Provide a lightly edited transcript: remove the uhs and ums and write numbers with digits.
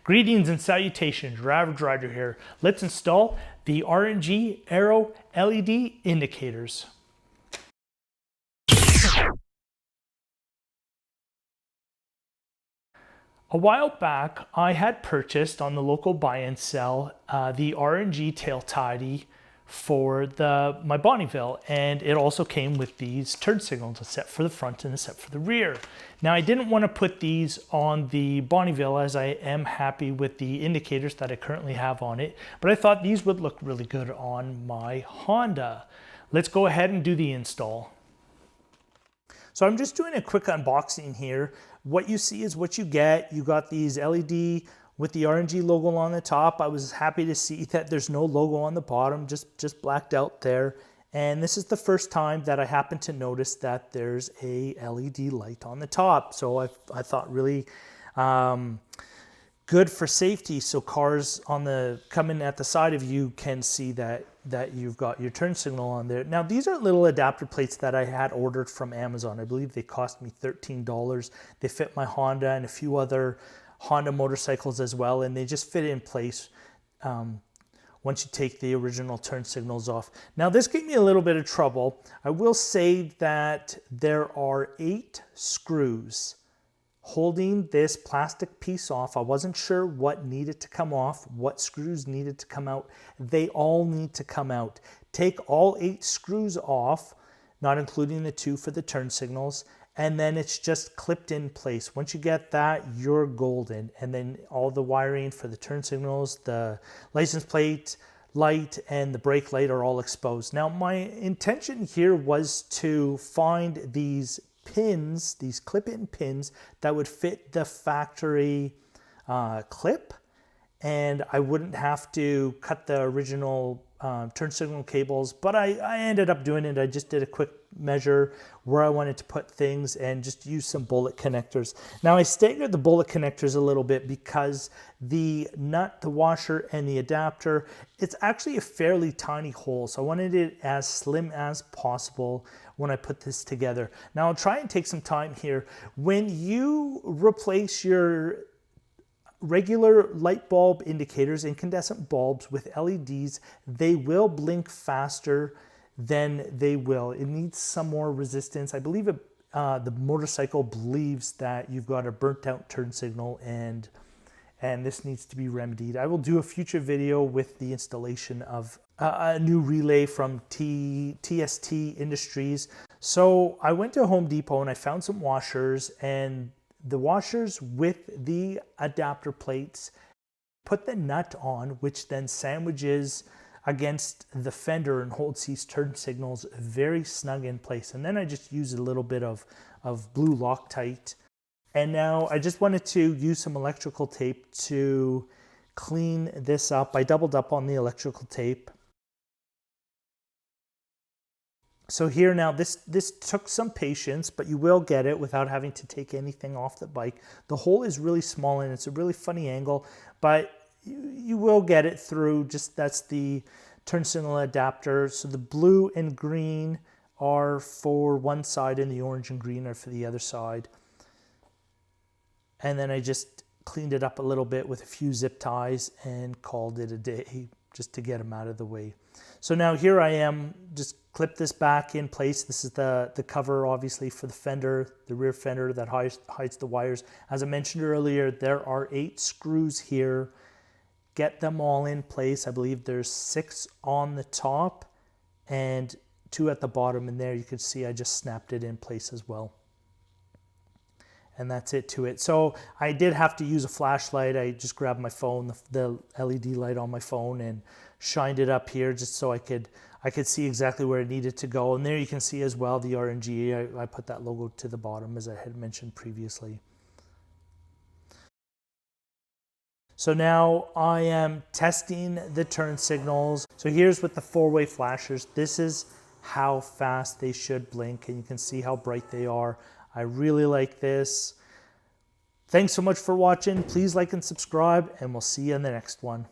Greetings and salutations, your average rider here. Let's install the R&G Aero LED Indicators. A while back, I had purchased on the local buy and sell the R&G tail tidy for my Bonneville, and it also came with these turn signals, a set for the front and a set for the rear. Now I didn't want to put these on the Bonneville as I am happy with the indicators that I currently have on it, but I thought these would look really good on my Honda. Let's go ahead and do the install. So I'm just doing a quick unboxing here. What you see is what you get. You got these LED with the R&G logo on the top. I was happy to see that there's no logo on the bottom, just blacked out there. And this is the first time that I happened to notice that there's a LED light on the top. So I thought really good for safety, so cars coming at the side of you can see that you've got your turn signal on there. Now these are little adapter plates that I had ordered from Amazon. I believe they cost me $13. They fit my Honda and a few other Honda motorcycles as well, and they just fit in place once you take the original turn signals off. Now this gave me a little bit of trouble. I will say that there are 8 screws holding this plastic piece off. I wasn't sure what needed to come off, what screws needed to come out. They all need to come out. Take all 8 screws off, not including the 2 for the turn signals, and then it's just clipped in place. Once you get that, you're golden. And then all the wiring for the turn signals, the license plate light, and the brake light are all exposed. Now my intention here was to find these pins, these clip-in pins that would fit the factory clip, and I wouldn't have to cut the original turn signal cables, but I ended up doing it. I just did a quick measure where I wanted to put things and just use some bullet connectors. Now I staggered the bullet connectors a little bit because the nut, the washer, and the adapter, it's actually a fairly tiny hole, so I wanted it as slim as possible when I put this together. Now I'll try and take some time here. When you replace your regular light bulb indicators, incandescent bulbs, with LEDs, they will blink faster than they will. It needs some more resistance. I believe the motorcycle believes that you've got a burnt out turn signal, and this needs to be remedied. I will do a future video with the installation of a new relay from TST Industries. So I went to Home Depot and I found some washers, and the washers with the adapter plates put the nut on, which then sandwiches against the fender and holds these turn signals very snug in place. And then I just used a little bit of blue Loctite. And now I just wanted to use some electrical tape to clean this up. I doubled up on the electrical tape. So here now, this took some patience, but you will get it without having to take anything off the bike. The hole is really small and it's a really funny angle, but you will get it through. Just that's the turn signal adapter. So the blue and green are for one side and the orange and green are for the other side. And then I just cleaned it up a little bit with a few zip ties and called it a day, just to get them out of the way. So now here I am, just clip this back in place. This is the cover, obviously, for the fender, the rear fender that hides the wires. As I mentioned earlier, there are 8 screws here. Get them all in place. I believe there's 6 on the top and 2 at the bottom, and there you can see I just snapped it in place as well. And that's it to it. So I did have to use a flashlight. I just grabbed my phone, the LED light on my phone, and shined it up here just so I could see exactly where it needed to go. And there you can see as well the R&G. I put that logo to the bottom as I had mentioned previously. So now I am testing the turn signals. So here's with the 4-way flashers. This is how fast they should blink, and you can see how bright they are. I really like this. Thanks so much for watching. Please like and subscribe, and we'll see you in the next one.